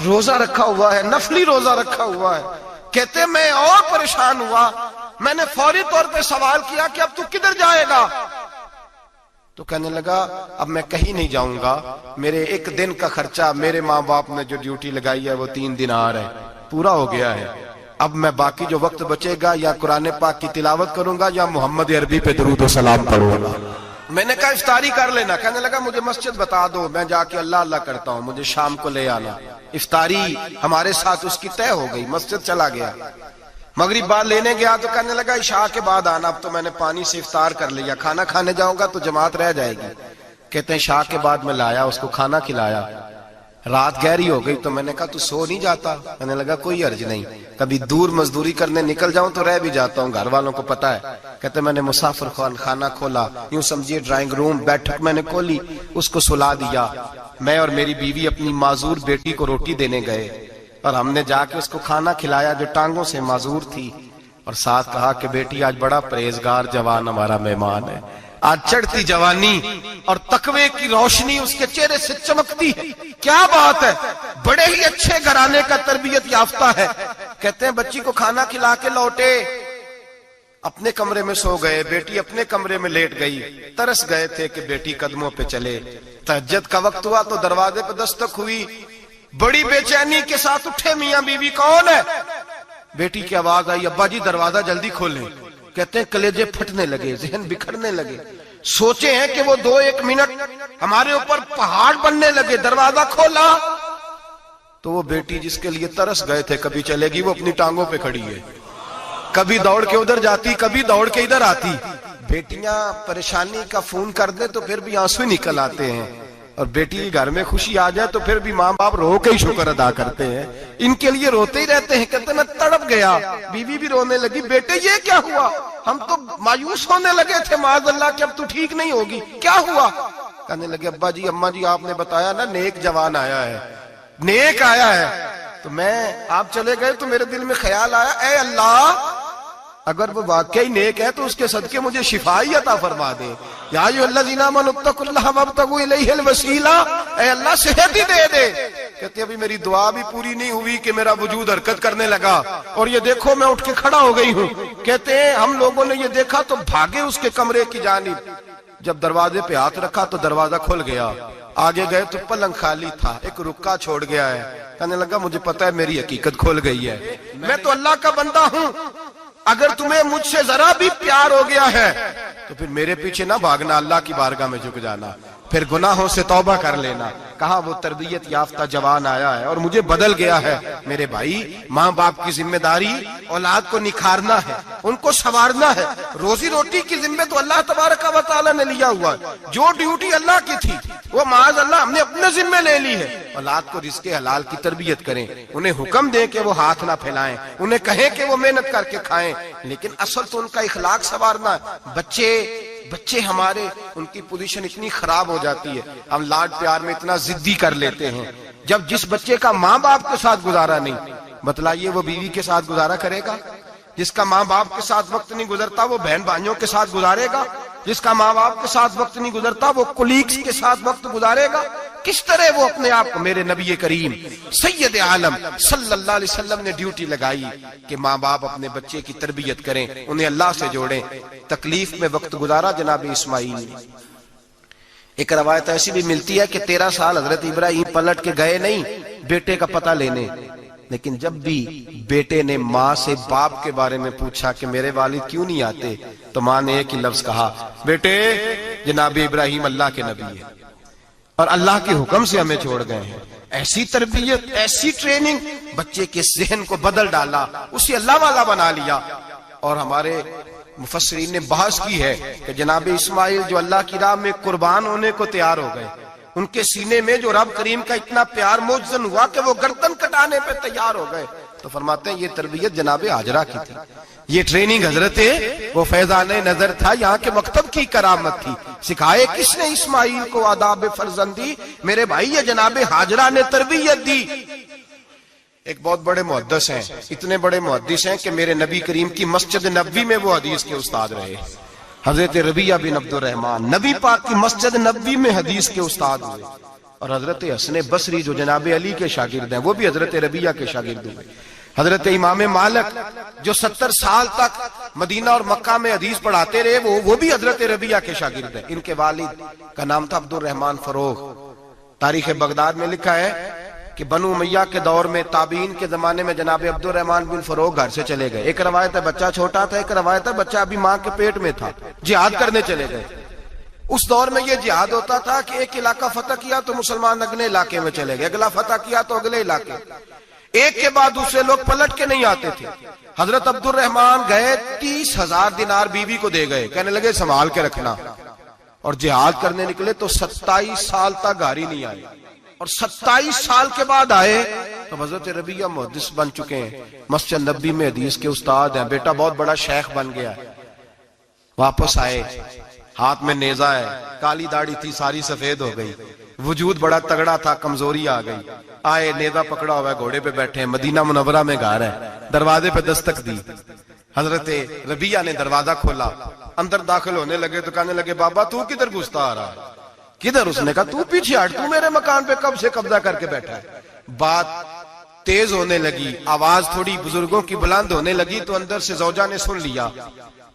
روزہ رکھا ہوا ہے، نفلی روزہ رکھا ہوا ہے. کہتے میں اور پریشان ہوا، میں نے فوری طور پہ سوال کیا کہ اب تو کدھر جائے گا؟ تو کہنے لگا اب میں کہیں نہیں جاؤں گا، میرے ایک دن کا خرچہ میرے ماں باپ نے جو ڈیوٹی لگائی ہے وہ 3 دینار ہے، پورا ہو گیا ہے. اب میں باقی جو وقت بچے گا یا قرآن پاک کی تلاوت کروں گا یا محمد عربی پہ درود و سلام پڑھوں گا. میں نے کہا افطاری کر لینا. کہنے لگا مجھے مسجد بتا دو، میں جا کے اللہ اللہ کرتا ہوں، مجھے شام کو لے آنا. افطاری ہمارے ساتھ اس کی طے ہو گئی، مسجد چلا گیا. مغرب بعد لینے گیا تو کہنے لگا عشاء کے بعد آنا. اب تو میں نے پانی سے افطار کر لیا، کھانا کھانے جاؤں گا تو جماعت رہ جائے گی. کہتے ہیں عشاء کے بعد میں لایا، اس کو کھانا کھلایا. رات گہری ہو گئی تو میں نے کہا تو سو نہیں جاتا؟ کہنے لگا کوئی عرض نہیں، کبھی دور مزدوری کرنے نکل جاؤں تو رہ بھی جاتا ہوں، گھر والوں کو پتا ہے. کہتے میں نے مسافر خانہ کھولا، یوں سمجھیے ڈرائنگ روم بیٹھک میں نے کھولی، اس کو سلا دیا. میں اور میری بیوی اپنی معذور بیٹی کو روٹی دینے گئے اور ہم نے جا کے اس کو کھانا کھلایا جو ٹانگوں سے معذور تھی، اور ساتھ کہا کہ بیٹی آج بڑا پرہیزگار جوان ہمارا مہمان ہے. آج چڑھتی جوانی اور تقوی کی روشنی اس کے چہرے سے چمکتی ہے. کیا بات ہے، بڑے ہی اچھے گھرانے کا تربیت یافتہ ہے. کہتے ہیں بچی کو کھانا کھلا کے لوٹے، اپنے کمرے میں سو گئے، بیٹی اپنے کمرے میں لیٹ گئی. ترس گئے تھے کہ بیٹی قدموں پہ چلے. تہجد کا وقت ہوا تو دروازے پہ دستک ہوئی. بڑی بے چینی کے ساتھ اٹھے میاں بیوی، کون ہے؟ بیٹی کی آواز آئی ابا جی دروازہ جلدی کھولیں. کہتے ہیں کلیجے پھٹنے لگے، ذہن بکھرنے لگے. سوچے ہیں کہ وہ 2-1 منٹ ہمارے اوپر پہاڑ بننے لگے. دروازہ کھولا تو وہ بیٹی جس کے لیے ترس گئے تھے کبھی چلے گی، وہ اپنی ٹانگوں پہ کھڑی ہے. کبھی دوڑ کے ادھر جاتی، کبھی دوڑ کے ادھر آتی. بیٹیاں پریشانی کا فون کر دیں تو پھر بھی آنسو نکل آتے ہیں، اور بیٹی کے گھر میں خوشی آ جائے تو پھر بھی ماں باپ رو کے ہی شکر ادا کرتے ہیں. ان کے لیے روتے ہی رہتے ہیں. کہتے میں تڑپ گیا. بیوی بھی رونے لگی، بیٹے یہ کیا ہوا؟ ہم تو مایوس ہونے لگے تھے معاذ اللہ کہ اب تو ٹھیک نہیں ہوگی، کیا ہوا؟ کہنے لگے ابا جی اماں جی آپ نے بتایا نا نیک جوان آیا ہے، نیک آیا ہے. تو میں آپ چلے گئے تو میرے دل میں خیال آیا اے اللہ اگر وہ واقعی نیک ہے تو اس کے صدقے مجھے شفائی عطا فرما دے. یا ایھا الذین آمنوا اتقوا اللہ وابتغوا الیہ الوسیلہ، اے اللہ صحت ہی دے دے. کہتے ابھی میری دعا بھی پوری نہیں ہوئی کہ میرا وجود حرکت کرنے لگا، اور یہ دیکھو میں اٹھ کے کھڑا ہو گئی ہوں. کہتے ہیں ہم لوگوں نے یہ دیکھا تو بھاگے اس کے کمرے کی جانب. جب دروازے پہ ہاتھ رکھا تو دروازہ کھل گیا. آگے گئے تو پلنگ خالی تھا، ایک رکا چھوڑ گیا ہے. کہنے لگا مجھے پتا ہے میری حقیقت کھل گئی ہے، میں تو اللہ کا بندہ ہوں. اگر تمہیں مجھ سے ذرا بھی پیار ہو گیا ہے تو پھر میرے پیچھے نہ بھاگنا، اللہ کی بارگاہ میں جھک جانا، پھر گناہوں سے توبہ کر لینا. کہا وہ تربیت یافتہ جوان آیا ہے اور مجھے بدل گیا ہے. میرے بھائی ماں باپ کی ذمہ داری اولاد کو نکھارنا ہے، ان کو سنوارنا ہے. روزی روٹی کی ذمہ تو اللہ تبارک و تعالیٰ نے لیا ہوا ہے. جو ڈیوٹی اللہ کی تھی وہ معاذ اللہ ہم نے اپنے ذمہ لے لی ہے. اولاد کو رزق حلال کی تربیت کریں، انہیں حکم دیں کہ وہ ہاتھ نہ پھیلائیں، انہیں کہیں کہ وہ محنت کر کے کھائیں، لیکن اصل تو ان کا اخلاق سنوارنا ہے. بچے ہمارے ان کی پوزیشن اتنی خراب ہو جاتی ہے، ہم لاڈ پیار میں اتنا ضدی کر لیتے ہیں. جب جس بچے کا ماں باپ کے ساتھ گزارا نہیں، بتلائیے وہ بیوی کے ساتھ گزارا کرے گا؟ جس کا ماں باپ کے ساتھ وقت نہیں گزرتا وہ بہن بھائیوں کے ساتھ گزارے گا؟ جس کا ماں باپ کے ساتھ وقت نہیں گزرتا وہ کولیگز کے ساتھ وقت گزارے گا؟ کس طرح وہ اپنے آپ کو، میرے نبی کریم سید عالم صلی اللہ علیہ وسلم نے ڈیوٹی لگائی کہ ماں باپ اپنے بچے کی تربیت کریں، انہیں اللہ سے جوڑیں. تکلیف میں وقت گزارا جناب اسماعیل نے. ایک روایت ایسی بھی ملتی ہے کہ 13 سال حضرت ابراہیم پلٹ کے گئے نہیں بیٹے کا پتہ لینے، لیکن جب بھی بیٹے نے ماں سے باپ کے بارے میں پوچھا کہ میرے والد کیوں نہیں آتے تو ماں نے ایک ہی لفظ کہا، بیٹے جناب ابراہیم اللہ کے نبی ہے اور اللہ کے حکم سے ہمیں چھوڑ گئے ہیں. ایسی تربیت، ایسی ٹریننگ بچے کے ذہن کو بدل ڈالا، اسے اللہ والا بنا لیا. اور ہمارے مفسرین نے بحث کی ہے کہ جناب اسماعیل جو اللہ کی راہ میں قربان ہونے کو تیار ہو گئے، ان کے سینے میں جو رب کریم کا اتنا پیار موجزن ہوا کہ وہ گردن کٹانے پہ تیار ہو گئے. تو فرماتے ہیں یہ تربیت جناب ہاجرہ کی تھی، یہ ٹریننگ حضرت وہ فیضان نظر تھا، یہاں کے مکتب کی کرامت تھی. سکھائے کس نے اسماعیل کو آداب فرزندی؟ میرے بھائی یہ جناب ہاجرہ نے تربیت دی. ایک بہت بڑے محدث ہیں، اتنے بڑے محدث ہیں کہ میرے نبی کریم کی مسجد نبوی میں وہ حدیث کے استاد رہے. حضرت ربیعہ بن عبد الرحمن نبی پاک کی مسجد نبوی میں حدیث کے استاد ہوئے. اور حضرت حسن بصری جو جناب علی کے شاگرد ہیں وہ بھی حضرت ربیعہ کے شاگرد ہوئے. حضرت امام مالک جو 70 سال تک مدینہ اور مکہ میں حدیث پڑھاتے رہے وہ بھی حضرت ربیعہ کے شاگرد ہیں. ان کے والد کا نام تھا عبد الرحمن فروغ. تاریخ بغداد میں لکھا ہے کہ بنو امیہ کے دور میں تابعین کے زمانے میں جناب عبد الرحمن بن فروغ گھر سے چلے گئے. ایک روایت ہے بچہ چھوٹا تھا, ایک روایت ہے بچہ ابھی ماں کے پیٹ میں تھا, جہاد کرنے چلے گئے. اس دور میں یہ جہاد ہوتا تھا کہ ایک علاقہ فتح کیا تو مسلمان اگلے علاقے میں چلے گئے, اگلا فتح کیا تو اگلے علاقے, ایک کے بعد دوسرے لوگ پلٹ کے نہیں آتے تھے. حضرت عبد الرحمن گئے 30,000 دینار بیوی کو دے گئے, کہنے لگے سنبھال کے رکھنا, اور جہاد کرنے نکلے تو 27 سال تک گھر ہی نہیں آئے, اور 27 سال کے بعد آئے تو حضرت ربیعہ محدث بن چکے ہیں, مسجد نبی میں حدیث کے استاد ہیں, بیٹا بہت بڑا شیخ بن گیا. واپس آئے, ہاتھ میں نیزہ ہے, کالی داڑھی تھی ساری سفید ہو گئی, وجود بڑا تگڑا تھا, کمزوری آ گئی. آئے, نیزہ پکڑا ہوا ہے, گھوڑے پہ بیٹھے ہیں, مدینہ منورہ میں گھر ہے, دروازے پہ دستک دی. حضرت ربیعہ نے دروازہ کھولا, اندر داخل ہونے لگے تو کہنے لگے بابا تو کدھر گھستا آ رہا ہے؟ کدھر؟ اس نے کہا تو پیچھے ہٹ, تو میرے مکان پہ کب سے قبضہ کر کے بیٹھا ہے. بات تیز ہونے لگی, آواز تھوڑی بزرگوں کی بلند ہونے لگی تو اندر سے زوجہ نے سن لیا,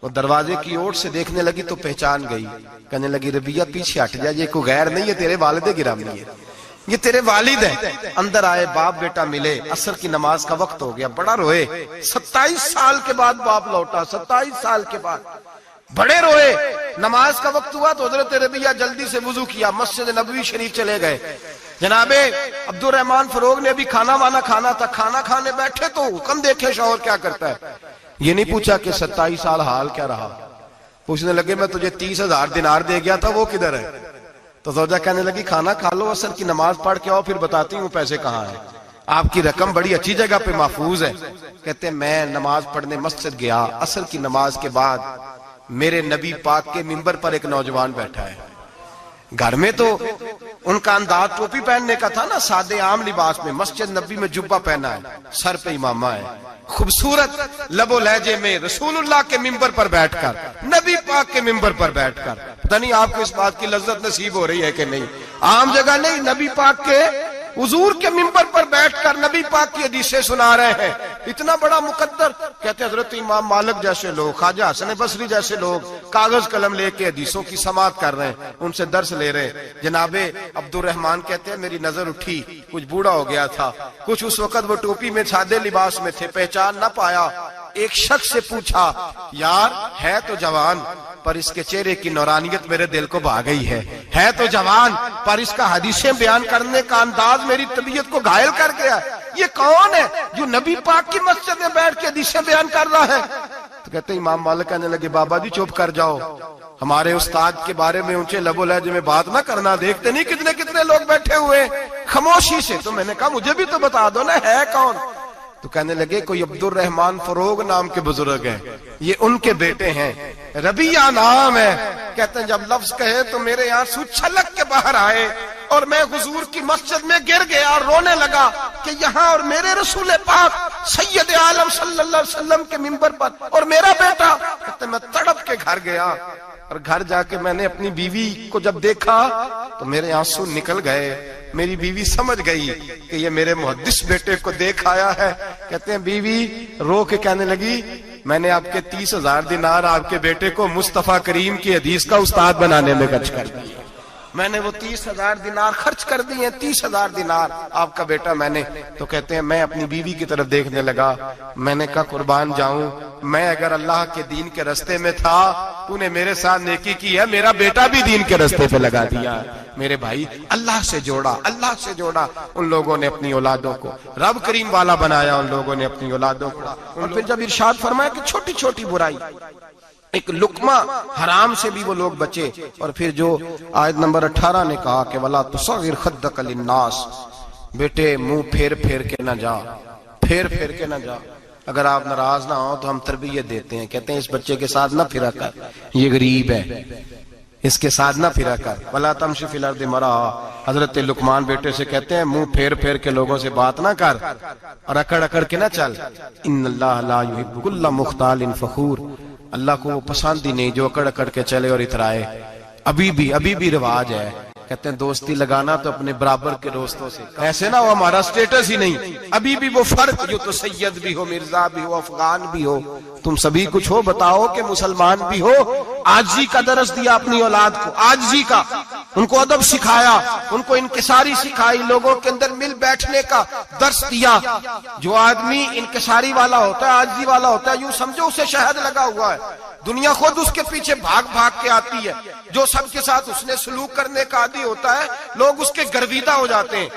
وہ دروازے کی اوٹ سے دیکھنے لگی تو پہچان گئی. کہنے لگی ربیعہ پیچھے ہٹ جا, یہ کوئی غیر نہیں, یہ تیرے والد گرامی ہے, یہ تیرے والد ہیں. اندر آئے, باپ بیٹا ملے, عصر کی نماز کا وقت ہو گیا, بڑا روئے. 27 سال کے بعد باپ لوٹا, 27 سال کے بعد بڑے روئے. نماز کا وقت ہوا تو حضرت ربیعہ جلدی سے وضو کیا, مسجد نبوی شریف چلے گئے. جناب عبد الرحمن فروغ نے ابھی کھانا وانا کھانا تھا, کھانا کھانے بیٹھے تو حکم دیکھے شوہر کیا کرتا ہے. یہ نہیں پوچھا کہ 27 سال حال کیا رہا, پوچھنے لگے میں تجھے 30,000 دینار دے گیا تھا, وہ کدھر ہے؟ تو زوجہ کہنے لگی کھانا کھا لو, عصر کی نماز پڑھ کے آؤ, پھر بتاتی ہوں پیسے کہاں ہیں. آپ کی رقم بڑی اچھی جگہ پہ محفوظ ہے. کہتے ہیں میں نماز پڑھنے مسجد گیا, عصر کی نماز کے بعد میرے نبی پاک کے منبر پر ایک نوجوان بیٹھا ہے. گھر میں تو ان کا انداز ٹوپی پہننے کا تھا نا, سادے عام لباس میں, مسجد نبی میں جبہ پہنا ہے, سر پہ امامہ ہے, خوبصورت لب و لہجے میں رسول اللہ کے منبر پر بیٹھ کر, نبی پاک کے منبر پر بیٹھ کر, پتہ نہیں آپ کو اس بات کی لذت نصیب ہو رہی ہے کہ نہیں, عام جگہ نہیں, نبی پاک کے حضور کے منبر پر بیٹھ کر نبی پاک کی حدیثیں سنا رہے ہیں. اتنا بڑا مقدر. کہتے ہیں حضرت امام مالک جیسے لوگ, خواجہ حسن بصری جیسے لوگ کاغذ قلم لے کے حدیثوں کی سماعت کر رہے ہیں, ان سے درس لے رہے ہیں. جناب عبد الرحمن کہتے ہیں میری نظر اٹھی, کچھ بوڑھا ہو گیا تھا, کچھ اس وقت وہ ٹوپی میں سادے لباس میں تھے, پہچان نہ پایا. ایک شخص سے پوچھا یار ہے تو جوان پر اس کے چہرے کی نورانیت میرے دل کو بھا گئی ہے تو جوان پر اس کا حدیثیں بیان کرنے کا انداز میری طبیعت کو گھائل کر گیا. یہ کون ہے جو نبی پاک کی مسجد میں بیٹھ کے حدیثیں بیان کر رہا ہے؟ تو کہتے ہیں امام مالک کہنے لگے بابا جی چپ کر جاؤ, ہمارے استاد کے بارے میں اونچے لب و لہجے میں بات نہ کرنا, دیکھتے نہیں کتنے کتنے لوگ بیٹھے ہوئے خاموشی سے. تو میں نے کہا مجھے بھی تو بتا دو نا ہے کون. تو کہنے لگے کوئی عبد الرحمن فروغ نام کے بزرگ ہیں, یہ ان کے بیٹے ہیں, ربیعہ نام ہے. کہتے ہیں جب لفظ کہے تو میرے آنسو چھلک کے باہر آئے اور میں حضور کی مسجد میں گر گیا اور رونے لگا کہ یہاں اور میرے رسول پاک سید عالم صلی اللہ علیہ وسلم کے منبر پر اور میرا بیٹا. کہتے ہیں میں تڑپ کے گھر گیا اور گھر جا کے میں نے اپنی بیوی کو جب دیکھا تو میرے آنسو نکل گئے. میری بیوی سمجھ گئی کہ یہ میرے محدث بیٹے کو دیکھ آیا ہے. کہتے ہیں بیوی رو کے کہنے لگی میں نے آپ کے 30,000 دینار آپ کے بیٹے کو مصطفیٰ کریم کی حدیث کا استاد بنانے میں خرچ کر دیے. میں نے وہ 30,000 دینار خرچ کر دیے, 30,000 دینار آپ کا بیٹا میں نے. تو کہتے ہیں میں اپنی بیوی کی طرف دیکھنے لگا, میں نے کہا قربان جاؤں, میں اگر اللہ کے دین کے رستے میں تھا تو نے میرے ساتھ نیکی کی ہے, میرا بیٹا بھی دین کے رستے پہ لگا دیا. میرے بھائی اللہ سے جوڑا, اللہ سے جوڑا. ان لوگوں نے اپنی اولادوں کو رب کریم والا بنایا, ان لوگوں نے اپنی اولادوں کو. اور پھر جب ارشاد فرمایا کہ چھوٹی چھوٹی برائی, ایک لقمہ حرام سے بھی وہ لوگ بچے. اور پھر جو آیت نمبر 18 نے کہا کہ وَلَا تُصَغِّرْ خَدَّكَ لِلنَّاسِ, بیٹے منہ پھیر پھیر کے نہ جا, پھیر پھیر کے نہ جا. اگر آپ ناراض نہ ہو تو ہم تربیت دیتے ہیں, کہتے ہیں اس بچے کے ساتھ نہ پھرا کر, یہ غریب ہے, اس کے ساتھ نہ پھرا کر. وَلَا تَمْشِ فِي الْأَرْضِ مَرَحًا, حضرت لقمان بیٹے سے کہتے ہیں منہ پھیر پھیر کے لوگوں سے بات نہ کر اور اکڑ اکڑ کے نہ چل. إِنَّ اللَّهَ لَا يُحِبُّ كُلَّ مُخْتَالٍ فَخُورٍ, اللہ کو وہ پسند ہی نہیں جو اکڑ اکڑ کے چلے اور اترائے. ابھی بھی رواج ہے. کہتے ہیں دوستی لگانا تو اپنے برابر کے دوستوں سے، ایسے نہ ہو ہمارا سٹیٹس ہی نہیں، ابھی بھی وہ فرق جو تو سید بھی ہو، مرزا بھی ہو، افغان بھی ہو، تم سبھی کچھ ہو، بتاؤ کہ مسلمان بھی ہو۔ عاجزی کا درس دیا اپنی اولاد کو، عاجزی کا، ان کو ادب سکھایا، ان کو انکساری سکھائی، لوگوں کے اندر مل بیٹھنے کا درس دیا۔ جو آدمی انکساری والا ہوتا ہے، عاجزی والا ہوتا ہے، یوں سمجھو اسے شہد لگا ہوا ہے، دنیا خود اس کے پیچھے بھاگ بھاگ کے آتی ہے۔ جو سب کے ساتھ اس نے سلوک کرنے کا عادی ہوتا ہے، لوگ اس کے گرویدہ ہو جاتے ہیں۔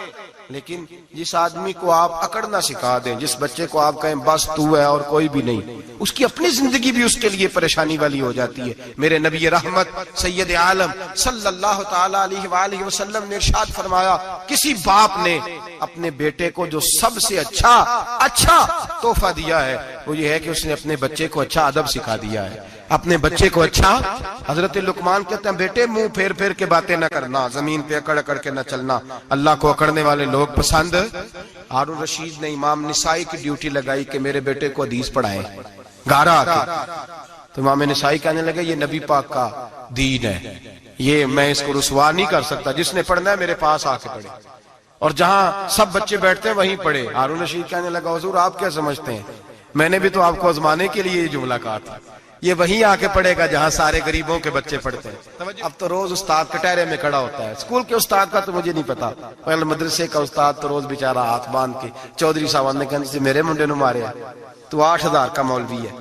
لیکن جس آدمی کو آپ اکڑنا سکھا دیں، جس بچے کو آپ کہیں بس تو ہے اور کوئی بھی نہیں، اس کی اپنی زندگی بھی اس کے لیے پریشانی والی ہو جاتی ہے۔ میرے نبی رحمت سید عالم صلی اللہ تعالی علیہ وآلہ وسلم نے ارشاد فرمایا، کسی باپ نے اپنے بیٹے کو جو سب سے اچھا تحفہ دیا ہے وہ یہ ہے کہ اس نے اپنے بچے کو اچھا ادب سکھا دیا ہے، اپنے بچے کو اچھا۔ حضرت لقمان کہتے ہیں بیٹے منہ پھیر پھیر کے باتیں نہ کرنا، زمین پہ اکڑ اکڑ کے نہ چلنا، اللہ کو اکڑنے والے لوگ پسند۔ ہارون رشید نے امام نسائی کی ڈیوٹی لگائی کہ میرے بیٹے کو حدیث پڑھائیں گھر آ کے، تو امام نسائی کہنے لگے یہ نبی پاک کا دین ہے، یہ میں اس کو رسوا نہیں کر سکتا، جس نے پڑھنا ہے میرے پاس آ کے پڑھے، اور جہاں سب بچے بیٹھتے ہیں وہیں پڑھے۔ ہارون رشید کہنے لگا حضور آپ کیا سمجھتے ہیں، میں نے بھی تو آپ کو آزمانے کے لیے یہ جملہ کہا تھا، یہ وہیں آ کے پڑھے گا جہاں سارے غریبوں کے بچے پڑھتے ہیں۔ اب تو روز استاد کٹہرے میں کھڑا ہوتا ہے، اسکول کے استاد کا تو مجھے نہیں پتا، مدرسے کا استاد تو روز بیچارہ ہاتھ باندھ کے چودھری صاحب نے کہا میرے منڈے نو مارے تو 8,000 کا مولوی ہے،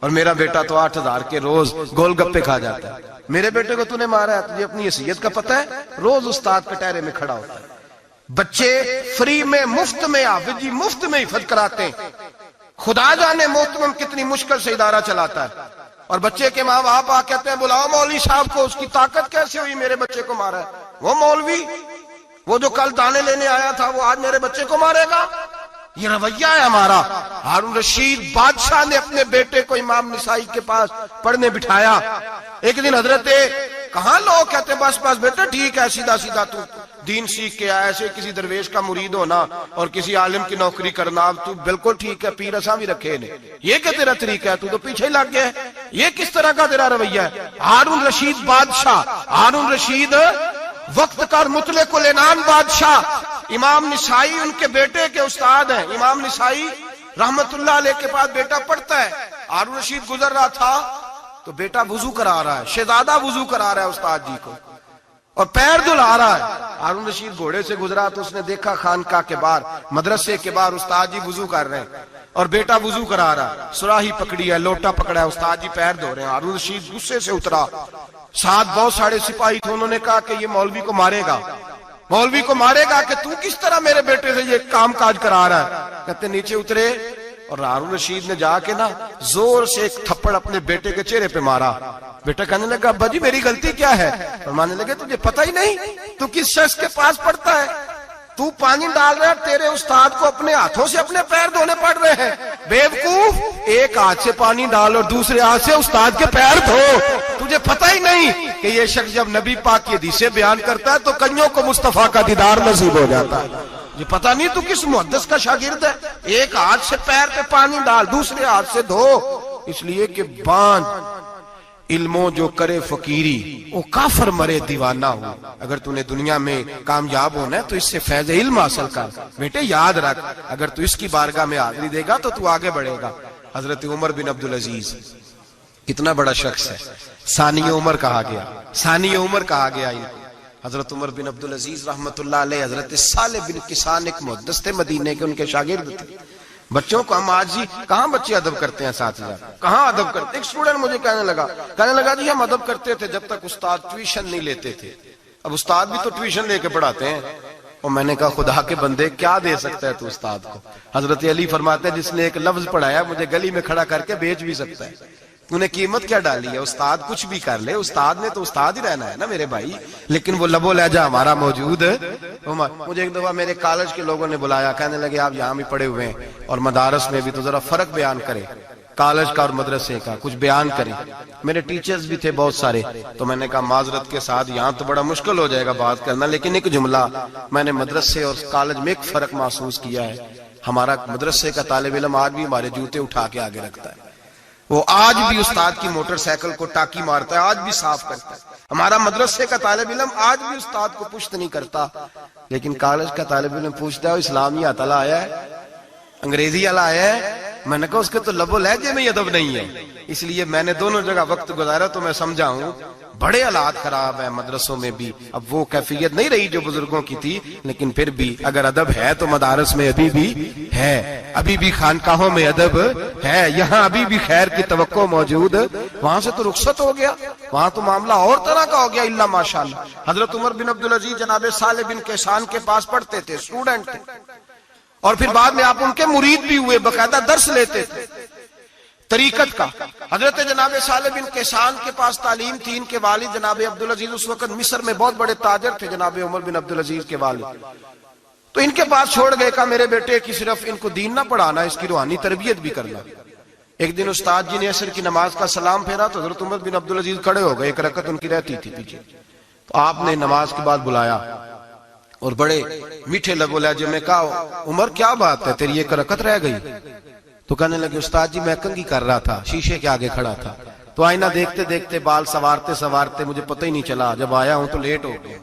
اور میرا بیٹا تو 8,000 کے روز گول گپے کھا جاتا ہے، میرے بیٹے کو تو نے مارا ہے، تجھے اپنی حیثیت کا پتہ ہے؟ روز استاد کٹہرے میں کھڑا ہوتا ہے۔ بچے فری میں مفت میں حافظ جی مفت میں حفظ کراتے ہیں، خدا جانے محتمم کتنی مشکل سے ادارہ چلاتا ہے، اور بچے کے ماں باپ آ کہتے ہیں بلاؤ مولوی صاحب کو، اس کی طاقت کیسے ہوئی میرے بچے کو مارا ہے؟ وہ مولوی وہ جو کل دانے لینے آیا تھا وہ آج میرے بچے کو مارے گا؟ یہ رویہ ہے ہمارا۔ ہارون رشید بادشاہ نے اپنے بیٹے کو امام نسائی کے پاس پڑھنے بٹھایا۔ ایک دن حضرت کہاں لوگ کہتے بس بس بیٹا ٹھیک ہے، سیدھا سیدھا تو دین سیکھ کے آیا، ایسے کسی درویش کا مرید ہونا اور کسی عالم کی نوکری کرنا، اب تو بالکل ٹھیک ہے، پیر اساں بھی رکھے نے، یہ کہ تیرا طریقہ ہے، تو تو پیچھے لگ گیا ہے، یہ کس طرح کا تیرا رویہ ہے؟ ہارون رشید بادشاہ، ہارون رشید وقت کا مطلق العنان بادشاہ، امام نسائی ان کے بیٹے کے استاد ہیں، امام نسائی رحمت اللہ علیہ کے پاس بیٹا پڑھتا ہے۔ ہارون رشید گزر رہا تھا تو بیٹا وضو کرا رہا ہے، شہزادہ وضو کرا رہا ہے استاد جی کو، اور پیر دھلا رہا ہے۔ ہارون رشید گھوڑے سے گزرا تو اس نے دیکھا خانقاہ کے باہر، مدرسے کے باہر استاد جی وضو کر رہے ہیں اور بیٹا وضو کرا رہا ہے، سراہی پکڑی ہے، لوٹا پکڑا ہے، استاد جی پیر دھو رہے ہیں۔ ہارون رشید غصے سے اترا، ساتھ بہت سارے سپاہی تھے، انہوں نے کہا کہ یہ مولوی کو مارے گا، مولوی کو مارے گا کہ تو کس طرح میرے بیٹے سے یہ کام کاج کرا رہا ہے؟ کہتے نیچے اترے اور ہارون رشید نے جا کے نا زور سے ایک تھپڑ اپنے بیٹے کے چہرے پہ مارا۔ بیٹا کہنے لگا ابا جی میری غلطی کیا ہے؟ فرمانے لگے تجھے پتہ ہی نہیں تو کس شخص کے پاس پڑھتا ہے؟ تو پانی ڈال رہا ہے، تیرے استاد کو اپنے ہاتھوں سے اپنے پیر دھونے پڑ رہے ہیں، بیوقوف، ایک ہاتھ سے پانی ڈال اور دوسرے ہاتھ سے استاد کے پیر دھو، تجھے پتہ ہی نہیں کہ یہ شخص جب نبی پاک کی حدیثیں بیان کرتا ہے تو کئیوں کو مصطفیٰ کا دیدار نصیب ہو جاتا ہے۔ یہ پتہ نہیں تو کس محدث کا شاگرد ہے، ایک ہاتھ سے پیر پہ پانی ڈال دوسرے ہاتھ سے دھو، اس لیے کہ باندھ علموں جو کرے فقیری وہ کافر مرے دیوانہ ہو۔ اگر تو نے دنیا میں کامیاب ہونا ہے تو اس سے فیض علم حاصل کر، بیٹے یاد رکھ، اگر تو اس کی بارگاہ میں حاضری دے گا تو آگے بڑھے گا۔ حضرت عمر بن عبدالعزیز کتنا بڑا شخص ہے، ثانی عمر کہا گیا، ثانی عمر کہا گیا۔ حضرت عمر بن عبدالعزیز رحمت اللہ علیہ، حضرت صالح بن کسان ایک محدث تھے مدینے کے، ان کے شاگرد تھے۔ بچوں کو ہم آج ہی کہاں بچے ادب کرتے ہیں اساتذہ، کہاں ادب کرتے؟ ایک اسٹوڈنٹ مجھے کہنے لگا جی ہم ادب کرتے تھے جب تک استاد ٹیوشن نہیں لیتے تھے، اب استاد بھی تو ٹیوشن لے کے پڑھاتے ہیں۔ اور میں نے کہا خدا کے بندے کیا دے سکتا ہے تو استاد کو؟ حضرت علی فرماتے ہیں جس نے ایک لفظ پڑھایا مجھے گلی میں کھڑا کر کے بیچ بھی سکتا ہے، تو نے قیمت کیا ڈالی ہے؟ استاد کچھ بھی کر لے، استاد نے تو استاد ہی رہنا ہے نا میرے بھائی، لیکن وہ لب و لہجہ ہمارا موجود ہے۔ مجھے ایک دفعہ میرے کالج کے لوگوں نے بلایا، کہنے لگے آپ یہاں بھی پڑھے ہوئے ہیں اور مدارس میں بھی، تو ذرا فرق بیان کریں کالج کا اور مدرسے کا، کچھ بیان کریں۔ میرے ٹیچرز بھی تھے بہت سارے، تو میں نے کہا معذرت کے ساتھ یہاں تو بڑا مشکل ہو جائے گا بات کرنا، لیکن ایک جملہ میں نے مدرسے اور کالج میں ایک فرق محسوس کیا ہے، ہمارا مدرسے کا طالب علم آج بھی ہمارے جوتے اٹھا کے آگے رکھتا ہے، وہ آج بھی استاد کی موٹر سائیکل کو ٹاکی مارتا ہے، آج بھی صاف کرتا ہے۔ ہمارا مدرسے کا طالب علم آج بھی استاد کو پشت نہیں کرتا، لیکن کالج کا طالب علم پوچھتا ہے اسلامی اتلا آیا ہے، انگریزی والا آیا ہے؟ میں نے کہا اس کے تو لب و لہجے میں ادب نہیں ہے۔ اس لیے میں نے دونوں جگہ وقت گزارا تو میں سمجھا ہوں بڑے حالات خراب ہیں مدرسوں میں بھی۔ اب وہ کیفیت نہیں رہی جو بزرگوں کی تھی، لیکن پھر بھی اگر ادب ہے تو مدارس میں ابھی بھی ہے، ابھی بھی خانقاہوں میں ادب ہے، یہاں ابھی بھی خیر کی توقع موجود۔ وہاں سے تو رخصت ہو گیا، وہاں تو معاملہ اور طرح کا ہو گیا الا ماشاءاللہ۔ حضرت عمر بن عبدالعزیز جناب صالح بن کیسان کے پاس پڑھتے تھے، اسٹوڈنٹ تھے، اور پھر بعد میں آپ ان کے مرید بھی ہوئے، باقاعدہ درس لیتے تھے طریقت کا۔ حضرت جناب صالح بن کیسان کے پاس تعلیم تھی، ان کے والد جناب عبدالعزیز اس وقت مصر میں بہت بڑے تاجر تھے، جناب عمر بن عبدالعزیز کے والد۔ تو ان کے پاس چھوڑ گئے، کہا میرے بیٹے کی صرف ان کو دین نہ پڑھانا، اس کی روحانی تربیت بھی کرنا۔ ایک دن استاد جی نے عصر کی نماز کا سلام پھیرا تو حضرت عمر بن عبدالعزیز کھڑے ہو گئے، ایک رکعت ان کی رہتی تھی پیچھے، تو آپ نے نماز کے بعد بلایا اور بڑے میٹھے لب و لہجے میں کہا عمر کیا بات ہے تیری ایک رکعت رہ گئی؟ تو کہنے لگے استاد جی میں کنگھی کر رہا تھا، شیشے کے آگے کھڑا تھا، تو آئینہ دیکھتے دیکھتے بال سوارتے سوارتے مجھے پتہ ہی نہیں چلا، جب آیا ہوں تو لیٹ ہو گیا۔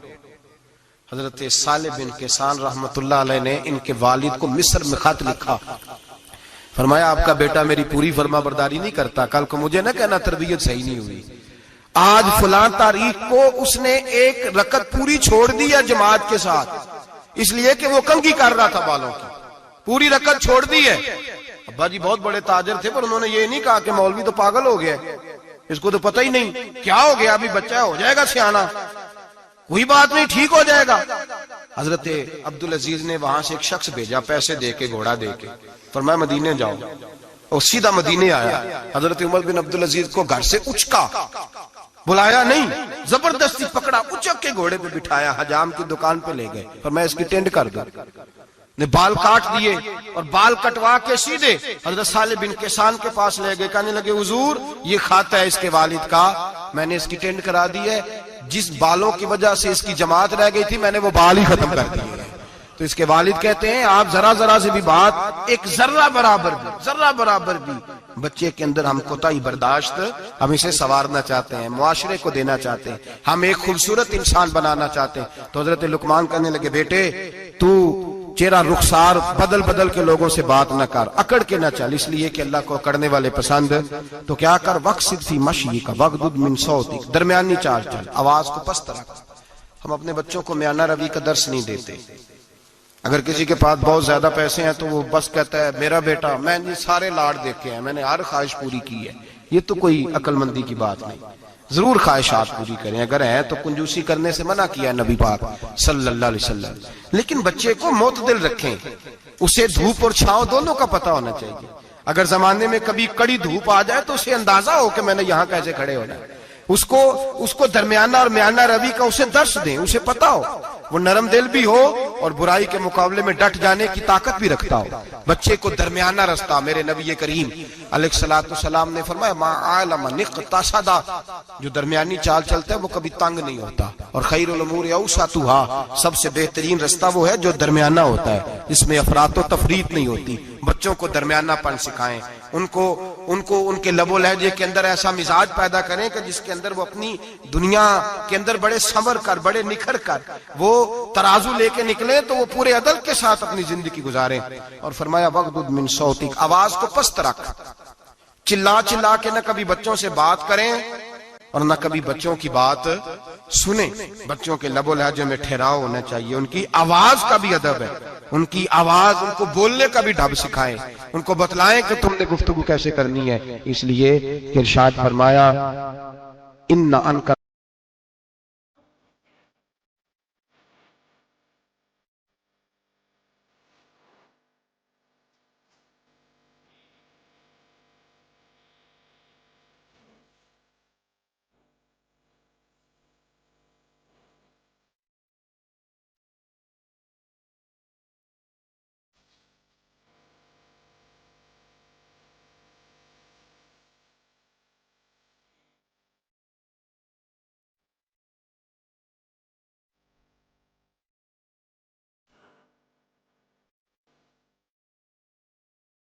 حضرت صالح بن کیسان رحمت اللہ علیہ نے ان کے والد کو مصر میں خط لکھا، فرمایا آپ کا بیٹا میری پوری فرما برداری نہیں کرتا، کل کو مجھے نہ کہنا تربیت صحیح نہیں ہوئی۔ آج فلاں تاریخ کو اس نے ایک رکعت پوری چھوڑ دی ہے جماعت کے ساتھ، اس لیے کہ وہ کنگھی کر رہا تھا بالوں کی، پوری رکعت چھوڑ دی ہے۔ ابا جی بہت بڑے تاجر تھے، پر انہوں نے یہ نہیں کہا کہ مولوی تو پاگل ہو گیا، اس کو تو پتہ ہی نہیں کیا ہو گیا، ابھی بچہ ہو جائے گا سیانا، کوئی بات نہیں ٹھیک ہو جائے گا۔ حضرت عبدالعزیز نے وہاں سے ایک شخص بھیجا، پیسے دے کے گھوڑا دے کے، فرمایا مدینے جاؤ، اور سیدھا مدینے آیا۔ حضرت عمر بن عبدالعزیز کو گھر سے اچکا، بلایا نہیں، زبردستی پکڑا، اچک کے گھوڑے پہ بٹھایا، حجام کی دکان پہ لے گئے، فرمایا اس کی ٹینڈ کر دو، نے بال کاٹ دیے اور بال کٹوا کے سیدھے حضرت صالح بن کیسان کے پاس لے گئے، کہنے لگے حضور یہ کھاتا ہے اس کے والد کا، میں نے اس کی ٹینڈ کرا دی ہے، جس بالوں کی وجہ سے اس کی جماعت رہ گئی تھی میں نے وہ بال ہی ختم کر دیے۔ تو اس کے والد کہتے ہیں آپ ذرا ذرا سے بھی بات، ایک ذرہ برابر بھی بچے کے اندر ہم کوتاہی برداشت، ہم اسے سنوارنا چاہتے ہیں، معاشرے کو دینا چاہتے ہیں، ہم ایک خوبصورت انسان بنانا چاہتے ہیں۔ تو حضرت لقمان کہنے لگے بیٹے تو چہرہ رخسار بدل بدل کے لوگوں سے بات نہ کر، اکڑ کے نہ چل، اس لیے کہ اللہ کو اکڑنے والے پسند۔ تو کیا کر وقصد فی مشی کا وغضض من صوتک، درمیانی چال چل، آواز کو پست رکھ۔ ہم اپنے بچوں کو میانہ روی کا درس نہیں دیتے۔ اگر کسی کے پاس بہت زیادہ پیسے ہیں تو وہ بس کہتا ہے میرا بیٹا، میں نے سارے لاڈ دیکھے ہیں، میں نے ہر خواہش پوری کی ہے، یہ تو کوئی عقل مندی کی بات نہیں۔ ضرور خواہشات پوری کریں، اگر ہیں تو کنجوسی کرنے سے منع کیا ہے نبی پاک صلی اللہ علیہ وسلم، لیکن بچے کو معتدل رکھیں، اسے دھوپ اور چھاؤں دونوں کا پتہ ہونا چاہیے۔ اگر زمانے میں کبھی کڑی دھوپ آ جائے تو اسے اندازہ ہو کہ میں نے یہاں کیسے کھڑے ہونا ہے، اس کو درمیانہ اور میانہ روی کا اسے درس دیں، اسے پتہ ہو، وہ نرم دل بھی ہو اور برائی کے مقابلے میں ڈٹ جانے کی طاقت بھی رکھتا ہو۔ بچے کو درمیانہ رستہ، میرے نبی کریم علیہ الصلوۃ والسلام نے فرمایا ما علم نقتصد، جو درمیانی چال چلتا ہے وہ کبھی تنگ نہیں ہوتا، اور خیر الامور اوسطها، سب سے بہترین رستہ وہ ہے جو درمیانہ ہوتا ہے، جس میں افراط و تفریط نہیں ہوتی۔ بچوں کو درمیانہ پن سکھائیں، ان کو ان کے لب و لہجے کے اندر ایسا مزاج پیدا کریں کہ جس کے اندر وہ اپنی دنیا کے اندر بڑے سنور کر، بڑے نکھر کر وہ ترازو لے کے نکلیں تو وہ پورے عدل کے ساتھ اپنی زندگی گزاریں۔ اور فرمایا وغضض من صوتک، آواز کو پست رکھ، چلا چلا کے نہ کبھی بچوں سے بات کریں اور نہ کبھی بچوں کی بات سنیں۔ بچوں کے لب و لہجے میں ٹھہراؤ ہونا چاہیے، ان کی آواز کا بھی ادب ہے، ان کی آواز، ان کو بولنے کا بھی ڈھب سکھائیں، ان کو بتلائیں کہ تم نے گفتگو کیسے کرنی ہے۔ اس لیے کہ ارشاد فرمایا ان